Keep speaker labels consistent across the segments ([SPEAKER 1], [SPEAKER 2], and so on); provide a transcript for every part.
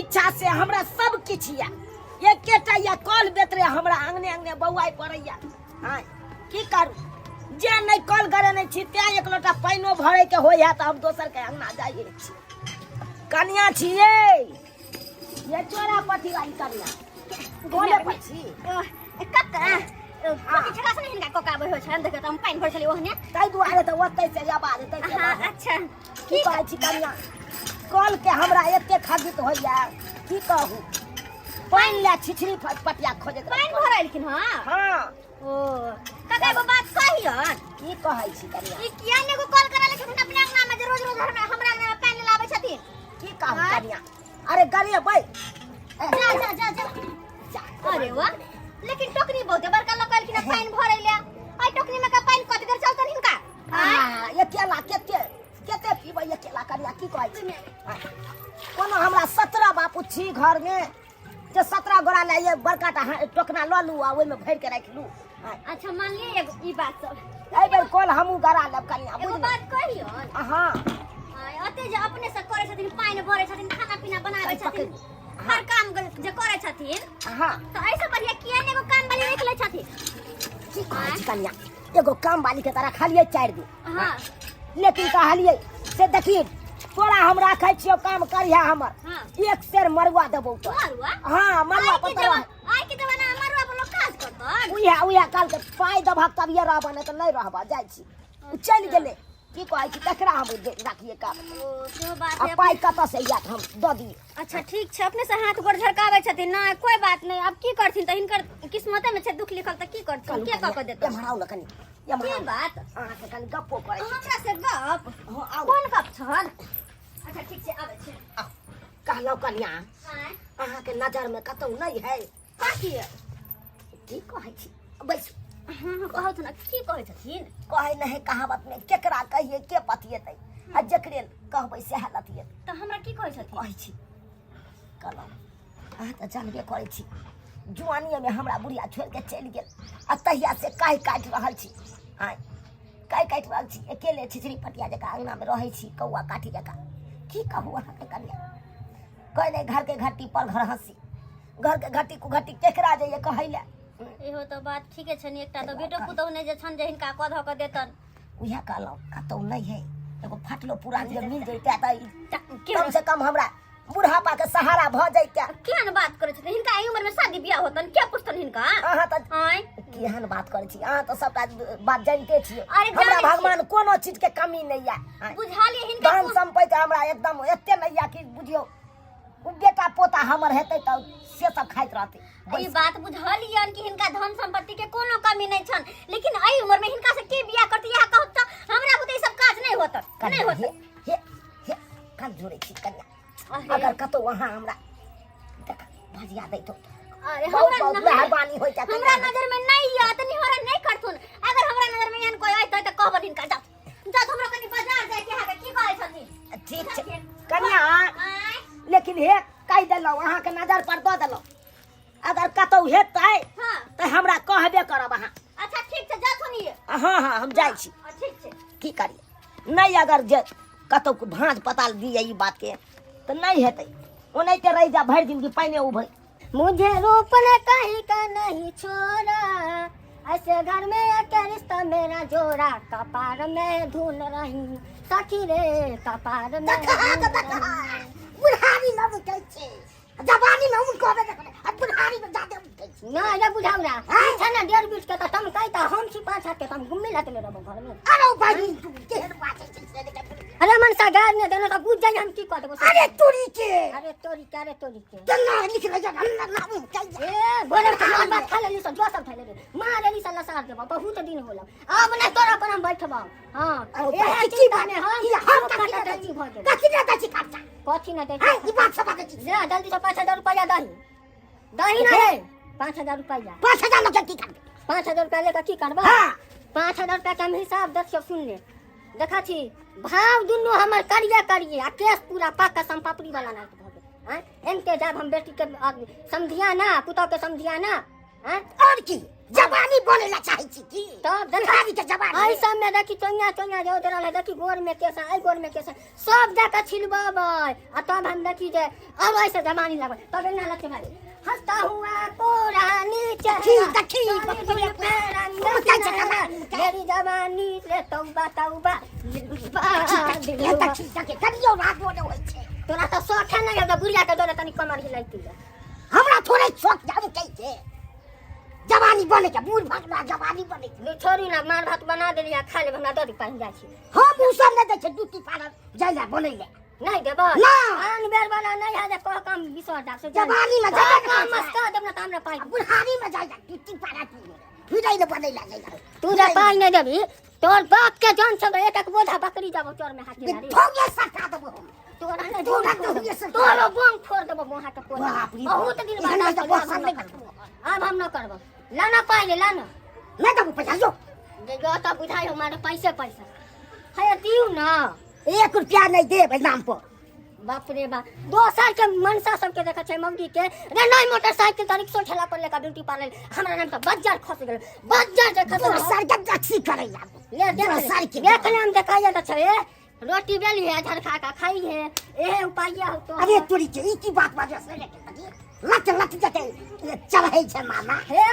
[SPEAKER 1] इच्छा से हमरा सब किछ या एकेटा या कल बेतरे हमरा आंगने आंगने बौआई पड़ैया। हां की करू जे नहीं कल करे नहीं छी ते एक लोटा पाइनो भरे के होया त हम दोसर के अंगना जाइए छी। कन्या छिए ये चोरा पति वाली कन्या बोले पछी
[SPEAKER 2] कक्का पति छका से हिनका कोकाबै हो छन देखे त हम पाइन भर छली ओहने
[SPEAKER 1] ताई दुआरे त ओतै से आवाज तै के।
[SPEAKER 2] हां अच्छा
[SPEAKER 1] की कहै छी कन्या कल के हमरा एते खगित होइया की कहू पाइन ले छिछरी पटिया खोजत
[SPEAKER 2] पाइन भरलखिन। हां
[SPEAKER 1] हां
[SPEAKER 2] ओ कक्का वो बात कहियन
[SPEAKER 1] की कहै छी कन्या
[SPEAKER 2] ई किया ने को कॉल करा लेकिन अपने अंगना में रोज रोज हमरा अंगना में पाइन लाबै छथिन।
[SPEAKER 1] की कहू कन्या अरे गरिए भाई
[SPEAKER 2] जा जा जा जा अरे वाह लेकिन टोकरी बहुते बड़का लकल कि पाइन भरै ले आई टोकरी में का पाइन कत देर चलतन हिनका।
[SPEAKER 1] हां ये केला केते पीबै ये केला कन्या की कहै छी कोनो हमरा 17 बापू छी घर में जे 17 गोरा ले ये बड़का टोकना ल लू आ ओइ में भर के राख लू।
[SPEAKER 2] अच्छा मान लिए ई बात सब
[SPEAKER 1] एइ बेर कल हमहू गरा लब कन्या
[SPEAKER 2] एगो बात कहियन।
[SPEAKER 1] हां
[SPEAKER 2] अते जे अपने से करे छथिन पाइन भरे छथिन खाना पीना बनावे छथिन हर काम जे करे छथिन।
[SPEAKER 1] हां
[SPEAKER 2] तो ऐसे बढ़िया किया ने एगो काम वाली रख ले छथिन।
[SPEAKER 1] की कहै छी कन्या एगो काम वाली के तरह खालिए 4 दिन।
[SPEAKER 2] हां
[SPEAKER 1] लेकिन कहलिए से देखी तोरा हम राखै छियो काम करिया हमर।
[SPEAKER 2] हां
[SPEAKER 1] एक सेर मरुआ देबौ तो।
[SPEAKER 2] मरुआ
[SPEAKER 1] हां मरुआ पतरा
[SPEAKER 2] आई के जमाना में मरुआ पर लोग काज करतन
[SPEAKER 1] उया काल के पाई दभक तब ये रहबा न त नहीं रहबा जाय छी चल गेले की कहै छी तकरा हम राखिए काम।
[SPEAKER 2] ओ तो बात
[SPEAKER 1] आ
[SPEAKER 2] है
[SPEAKER 1] पाई कत से या हम द दिए।
[SPEAKER 2] अच्छा ठीक छै अपने से हाथ गोड़ झरकावे छथिन ना कोई बात नहीं अब की करथिन त हिनकर किस्मते में छै दुख लिखल त की करथिन के क देतन।
[SPEAKER 1] हमराउ न कनी
[SPEAKER 2] की बात
[SPEAKER 1] अहाँ के कनी गप्पो करै छी।
[SPEAKER 2] हमरा से गप
[SPEAKER 1] हां आउ
[SPEAKER 2] कोन गप छन। अच्छा ठीक छै आबै छै
[SPEAKER 1] कहलौ कन्या
[SPEAKER 2] हां
[SPEAKER 1] अहाँ के नजर में कतौ नहीं है
[SPEAKER 2] काकी
[SPEAKER 1] की कहै छी बैस
[SPEAKER 2] हां कहत ना की कहै छथिन
[SPEAKER 1] कहै नहीं कहावत में केकरा कहिए के पतिएतै आ जकरे कहबै से हालतिए
[SPEAKER 2] त हमरा की कहै छथिन
[SPEAKER 1] कहै छी कहलौ अहाँ त जानबे करै छी जुआनिए में हमरा बुढ़िया छोड़ के चल गेल आ तहिया से काई काट रहल छी। हां काई काट रहल छी अकेले छिछरी पटिया जका अंगना में रहै छी कौआ काठी जका की कहू अहाँ के कन्या कह नहीं घर के घट्टी पर घर हंसी घर के घट्टी को घट्टी केकरा जाइए कहैले।
[SPEAKER 2] एहो तो बात ठीके छन एकटा तो बेटो पुतौ ने जे छन जे हिनका कह ध के देतन
[SPEAKER 1] उहे कहलौ कतौ नहीं है एगो फाटलो पुरान जे मिल जइते त
[SPEAKER 2] के
[SPEAKER 1] कम से कम हमरा बुढ़ापा के सहारा भ जइते।
[SPEAKER 2] केहन बात करे छथिन हिनका ई उम्र में शादी बियाह होतन के पुछतन हिनका।
[SPEAKER 1] अहाँ त
[SPEAKER 2] आय
[SPEAKER 1] केहन बात करे छी अहाँ त सबटा बात जानते छी
[SPEAKER 2] अरे
[SPEAKER 1] हमरा
[SPEAKER 2] जानै छी।
[SPEAKER 1] भगवान कोनो चीज के कमी नहीं है।
[SPEAKER 2] बुझाली हिनका
[SPEAKER 1] धन संपत्ति हमरा एकदम एते नहीं है कि बुझियो उ बेटा पोता हमर हेतै त से सब खाइत रहतै।
[SPEAKER 2] ई बात बुझलियन कि हिनका धन संपत्ति के कोनो कमी नहीं छन लेकिन एई उम्र में हिनका से के बियाह करती यह कहत त हमरा बुते सब काज नहीं होत नहीं होत
[SPEAKER 1] हे काल जोड़े छी कन्या अगर कतो वहां हमरा देख भजिया दै तो
[SPEAKER 2] अरे
[SPEAKER 1] बहुत
[SPEAKER 2] हमरा
[SPEAKER 1] मेहरबानी होय त
[SPEAKER 2] हमरा नजर में नहीं है तनी हमरा नहीं करथुन अगर हमरा नजर में एहन कोई आइतै त कहबन हिनका जा जा हमरा कनी बाजार जाय के हाके की कहै छथिन।
[SPEAKER 1] ठीक छै कन्या
[SPEAKER 2] आय
[SPEAKER 1] लेकिन हे कह देलौ अहाँ के नजर पर द देलौ अगर कतौ हेतै
[SPEAKER 2] हां
[SPEAKER 1] त हमरा कहबे करब अहाँ।
[SPEAKER 2] अच्छा ठीक छै जा सुनिए
[SPEAKER 1] हां हां हम जाय छी
[SPEAKER 2] ठीक छै
[SPEAKER 1] की करिए नहीं अगर जे कतौ भांज पताल दिए ई बात के तो नहीं हेतै ओनैते रह जा भर दिन की पानी उभै।
[SPEAKER 2] मुझे रोपने कहीं का नहीं छोड़ा ऐसे घर में एक रिश्ता मेरा जोड़ा कपार में धुन रही सखी रे कपार में
[SPEAKER 1] बुढ़ारी न बुझै छै जवानी में उन कहबे करे आ बुढ़ारी में जादे बुझै छै
[SPEAKER 2] ना रे बुझाउरा अच्छा ना डेढ़ बीच के त तुम कहता हम छी पांच हाथ के तुम घुम्मे लाते रहबो घर में।
[SPEAKER 1] अरे भाई तू केहन बात छै
[SPEAKER 2] अरे मन सा गार ने देनो त बुझ जाई हम की कहत बस
[SPEAKER 1] अरे तोरी के
[SPEAKER 2] केना
[SPEAKER 1] लिख रह जा अल्लाह नाम कह
[SPEAKER 2] ए बोले त मार बात खा लेली सब जो सब खा लेली मार लेली साला सार के बहुत दिन होला अब ना तोरा पर हम बैठबा। हां ए की बने हम काटा दची भ गेल
[SPEAKER 1] कथि ना दची काटा
[SPEAKER 2] कथि ना दची
[SPEAKER 1] ई बात सब के छी
[SPEAKER 2] जा जल्दी से 5000 रुपया दही दही ना है 5000 रुपया
[SPEAKER 1] 5000 में की करबे
[SPEAKER 2] 5000 रुपया लेके की करबा।
[SPEAKER 1] हां
[SPEAKER 2] 5000 रुपया के हम हिसाब देखियो सुन ले देखा छी भाव दुनु हमर करिया आ केस पूरा पाका संपापड़ी वाला ना भ गेल। हां इनके जब हम बेटी के समझिया ना पुतौ के समझिया ना हैं
[SPEAKER 1] और की जवानी बोले ला चाहे छी की
[SPEAKER 2] तो
[SPEAKER 1] बुढ़ारी के जवानी
[SPEAKER 2] आई सब में देखी चोंगा चोंगा जो उधर है देखी गोर में कैसा आई गोर में कैसा सब जाकर छिलबाबै आ तब हम देखी जे अब ऐसे जवानी लगै तब ना लगे भाई हंसता हुआ पुरानी मेरी जवानी से तौबा तौबा
[SPEAKER 1] करियो रात बोले होय छे
[SPEAKER 2] तोरा तो शौक है ना जब बुढ़िया के दौरे तनी कमर हिलाइती है
[SPEAKER 1] हमरा थोड़े शौक जाने कैसे जवानी बने के बूढ़ भगना जवानी बने के
[SPEAKER 2] छोरी ना मार भात बना देलिया खा ले हमरा ददी पानी जाइ छी
[SPEAKER 1] हम उ सब न दे छे दूती पार जाइला बोले ले
[SPEAKER 2] नहीं देबो
[SPEAKER 1] ना
[SPEAKER 2] आन बेर वाला नहीं है जे को काम विश्वास डाक से
[SPEAKER 1] जवानी में जाइला
[SPEAKER 2] काम मस्त देब ना हमरा पाई
[SPEAKER 1] बुढ़ारी में जाइला दूती पार फिर ले बने ला जाइला
[SPEAKER 2] तू जे पाई नहीं देबी तोर बाप के जान सब एक एक बोझा बकरी जाबो चोर में हाथ में
[SPEAKER 1] भोगे सरका देबो हम
[SPEAKER 2] तोरा नहीं
[SPEAKER 1] तोरा तो ये सब
[SPEAKER 2] तोरो बम फोड़ देबो मोहा के पोला
[SPEAKER 1] बाप रे
[SPEAKER 2] बहुत दिन बाद अब हम न करबो लाना पाई ले लाना
[SPEAKER 1] मैं तो पैसा जो
[SPEAKER 2] जे गता बुझाई हमारे पैसे पैसा है दियो ना
[SPEAKER 1] 1 रुपया नहीं दे भाई नाम पर
[SPEAKER 2] बाप रे बाप 2 साल के मनसा सबके देखा छै मौगी के रे नई मोटरसाइकिल तारीख सो ठेला पर लेका ब्यूटी पार्लर हमरा नाम तो बाजार खस गेल बाजार जे खस
[SPEAKER 1] तो सर के टैक्सी करे
[SPEAKER 2] ले देख ले हम देखाया त छै रोटी बेली है झर खा खा खाई है ए उपाया हो तो
[SPEAKER 1] अरे तोरी के ई की बात बाजे से लट लट जते चढ़ै छै मामा
[SPEAKER 2] हे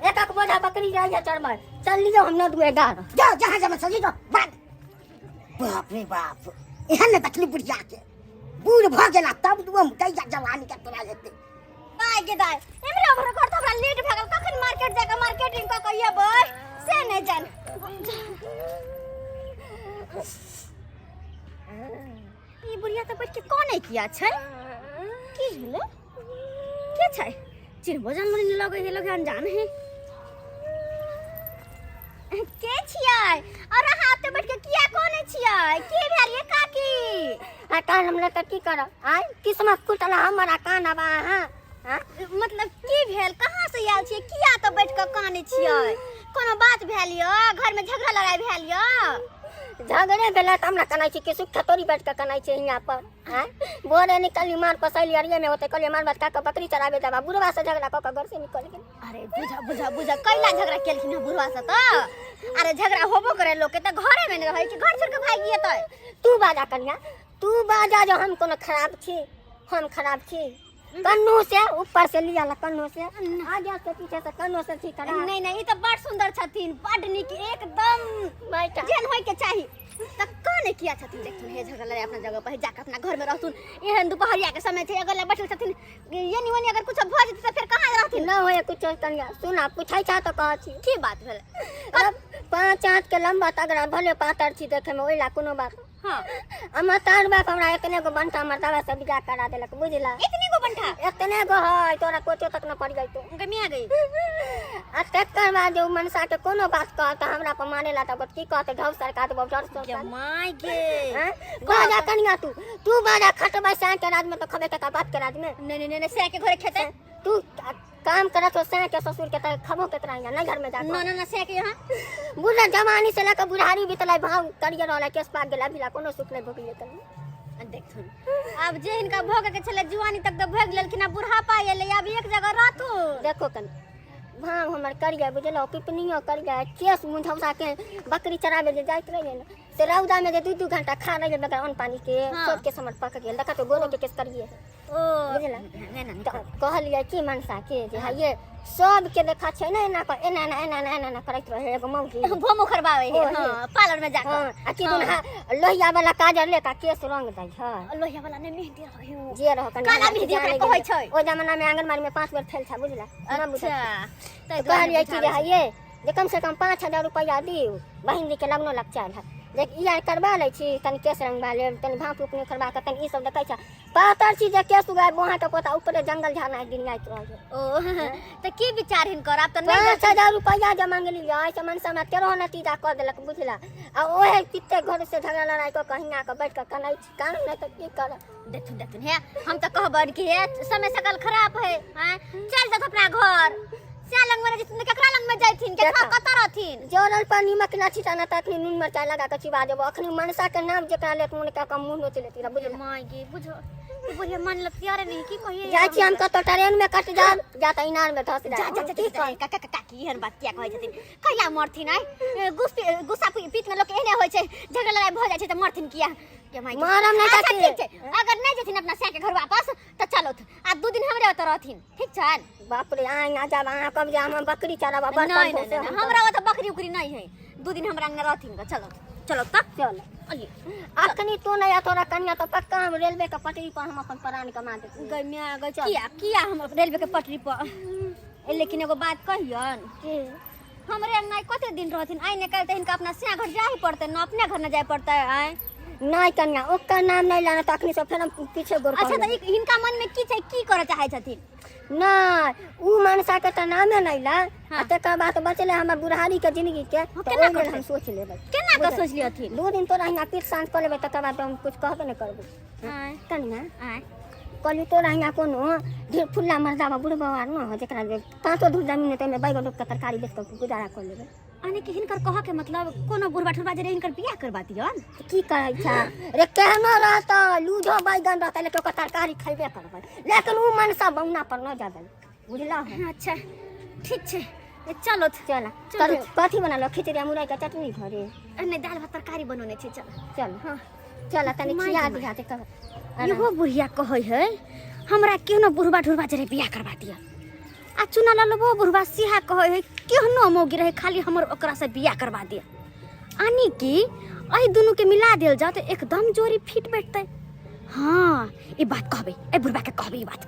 [SPEAKER 2] एक एक बोझा बकरी जाय है चढ़बै चल लियो हम न दुए गार
[SPEAKER 1] जा जहां जमा सजी दो बाप रे बाप एहन तकली बुढ़िया के बूढ़ भ गेला तब दुम कैया जवानी के तोरा लेते
[SPEAKER 2] आइ गे दाय हमरा भर कर हमरा लेट भ गेल कखन मार्केट जाके मार्केटिंग क के येबै से नै जान ई बुढ़िया त बैठ के कोने किया छै की भेलै के छै चिरबोजन मन लगे हे लोग अनजान है के छियै और हाथ पे बैठ के किया कोने छियै की भेल ये काकी आ कान हमरा त की करब आइ किस्मत कुटला हमरा कान आबा हां मतलब की भेल कहां से आयल छियै किया त बैठ के काने छियै कोनो बात भेल य घर में झगड़ा लड़ाई भेल य झगड़े भेला त हमरा कनाइ छी कि सुख थतोरी बैठ के कनाइ छी यहां पर हैं बोरे निकली मार पसैली अरिये में होते कहलिए मार बात का बकरी चराबे जाबा बुढ़वा से झगड़ा क के घर से निकल गेल अरे बुझा कैला झगड़ा केलखिन बुढ़वा से त अरे झगड़ा होबो करे लोग के त घरे में रहै कि घर छोड़ के भाग गए त तू बाजा कन्या तू बाजा जो हम कोनो खराब छी हम खराब छी कन्नू से ऊपर से लिया ला कन्नू से आगे से पीछे से कन्नू से ठीक करा नहीं नहीं ई तो बड़ सुंदर छथिन बड़ निक एकदम बेटा जेन होय के चाही त कने किया छथिन देखथुन हे झगड़ा लड़ाई अपना जगह पर जाके अपना घर में रहथुन एहन दोपहरिया के समय थे अगर बैठल छथिन यानी वनी अगर कुछ भ जति त फिर कहां रहथिन न होय कुछ कन्या सुना पूछै छ त कह छी की बात भेल अब 5 हाथ के लंबा तगड़ा भले पातर छी देखे में ओइला कोनो बात हां अमा तार बाप हमरा इतने गो बंटा मरतावा से बियाह करा देलक बुझला इतने गो बंटा इतने गो है तोरा कोचो तक न पड़ गई तो गमिया गई आ तकर बाद जो मनसा के कोनो बात कह त हमरा पर मानेला त की कहते घाव सरकार तो जड़ तो माय गे बाजा कनिया तू बाजा खटबै से के राज में तो खबे के बात के राज में नहीं से के घरे खेते तू काम करत हो से के ससुर के त खबो के तरह नहीं घर में जा ना से के यहां बुढ़ा जवानी से लेकर बुढ़ारी बितलाई भाव करियर वाला केस पाक गेला बिला कोनो सुख नहीं भोगिले तनी देखथुन अब जे इनका भोग के चले जुआनी तक तो भोग लेलखिन अब बुढ़ापा एले अब एक जगह रहतु देखो कन भाव हमर करिया बुझलो पिपनियो करिया केस मुंझौसा के बकरी चराबे जे जाइत रहे न से रौदा में जे 2 घंटा खा रहे बगैर अन्न पानी के सब के समझ पक गेल देखा तो गोरो के केस करिए ओ बुझला कहलिए की मनसा के जे ये सब के देखा छै ना एना एना करैत रहे एगो मौगी भोमो खरबावे हां पार्लर में जाके आ की दुन लोहिया वाला काजर लेका केस रंग दै छै लोहिया वाला ने मेहंदी रहियो जे रह कन काला मेहंदी ओकरा कहै छै ओ जमाना में आंगनबाड़ी में 5 बेर फेल छ बुझला अच्छा त कहलिए की ये जे कम से कम 5000 रुपया दियो बहिन दी के लगनो लग चाल है देख ई आर करबा लै छी तनी केस रंगबा ले तनी भाप उपने करबा के तनी ई सब देखै छ पातर छी जे केस उगाय बोहा के पोता ऊपर जंगल झाना दिन आइत रह ओ त की विचार हिन कर आप त नहीं 5000 रुपया जे मांगली आई समन समय 13 नतीजा कर देलक बुझला आ ओहे किते घर से झगड़ा लड़ाई को कहिना के बैठ के कनै छी काम नहीं त की कर देखथुन हे हम त कहबन कि हे समय सकल खराब है हैं चल जा अपना घर लंग में जितने ककरा लंग में जाइथिन के कत रहथिन जोरल पर नीमक ना छिटाना तखनी नून मिर्चा लगा के चिबा देबो अखनी मनसा के नाम जेकरा लेत मुन का कम मुंह नोच लेती बुझल माय गे बुझो बुढ़िया मन लगती अरे नहीं की कहिए
[SPEAKER 3] जाय छी हम तो ट्रेन में कट जा जाता इनार में धस
[SPEAKER 2] जा जा जा काका काकी हन बात क्या कहै छथिन कहिया मरथिन आइ गुस्सा पीठ में लोग एहने होय छै झगड़ा लड़ाई भ जाय छै त मरथिन किया के माई
[SPEAKER 3] मारम नहीं
[SPEAKER 2] अच्छा,
[SPEAKER 3] काकी।
[SPEAKER 2] ठीक छै अगर नहीं जेथिन अपना से के घर वापस त चलो आ 2 दिन हमरे ओत रहथिन ठीक छै
[SPEAKER 3] बाप रे आ जा कब जा हम बकरी चराबा बर्तन
[SPEAKER 2] नहीं
[SPEAKER 3] धोसे
[SPEAKER 2] नहीं हमरा ओत बकरी उकरी नहीं है 2 दिन हमरा अंग रहथिन त चलो चलो त
[SPEAKER 3] चल अखनी तो नहीं तोरा कन्या तो पक्का हम रेलवे के पटरी पर हम अपन प्राण कमा देते
[SPEAKER 2] गमिया गई किया किया हम रेलवे के पटरी पर लेकिन एगो बात कहियन हमरे अंग नहीं कते दिन रहथिन आई ने कहते हिनका अपना से घर जाही पड़ते न अपने घर न जाय पड़ते आए
[SPEAKER 3] नहीं कन्या ओकर नाम नहीं लाना तो अखनी से फिर हम पीछे गोर
[SPEAKER 2] अच्छा त हिनका मन में की छै की करे चाहे छथिन
[SPEAKER 3] नहीं उ मनसा के तो नामे नहीं ला
[SPEAKER 2] हाँ।
[SPEAKER 3] तकर बाद बचले हमर बुढ़ारी के जिंदगी के तो
[SPEAKER 2] केना
[SPEAKER 3] ओइ में
[SPEAKER 2] करबै?
[SPEAKER 3] हम सोच लेबै
[SPEAKER 2] केना का सोच लियथिन
[SPEAKER 3] 2 दिन तोरा हियां पीठ शांत कर लेबै तकर बाद हम कुछ कहबे नहीं करबै
[SPEAKER 2] आए
[SPEAKER 3] कन्या
[SPEAKER 2] आए
[SPEAKER 3] कहली तोरा हियां कोनो ढेर फुल्ला मर्दावा बुढ़बा न हो जेकरा तातो दूर जमीन ते में बैगन के तरकारी बेच के गुजारा कर लेबै
[SPEAKER 2] आने के हिनकर कह के मतलब कोनो बुढ़बा ठुरबा जे हिनकर बियाह करबा दियन
[SPEAKER 3] की कहै छै रे केहनो रहता लूझो बैगन रहता लेकिन ओकर तरकारी खैबे करबै लेकिन उ मनसा बौना पर न जाबै बुझला
[SPEAKER 2] अच्छा ठीक छै चलो
[SPEAKER 3] चल
[SPEAKER 2] चल।
[SPEAKER 3] कथी बना लो खिचड़ी मुरई के चटनी घरे
[SPEAKER 2] ने दाल भात तरकारी बनोने छै चल
[SPEAKER 3] चल
[SPEAKER 2] हाँ
[SPEAKER 3] चल तनी
[SPEAKER 2] माय
[SPEAKER 3] खिया
[SPEAKER 2] गे।
[SPEAKER 3] दिहा ते कर
[SPEAKER 2] इहो बुढ़िया कहै है हमरा केहनो बुढ़बा ठुरबा जे बियाह करबा दिया आ चुना ललबो बुढ़बा सिहा कहै है केहनो मौगी रहे खाली हमर ओकरा से बियाह करबा दिया आनी की अहि दुनू के मिला देल जा त एकदम जोड़ी फिट बैठतै हाँ ई बात कहबै ए बुढ़बा के कहबै ई बात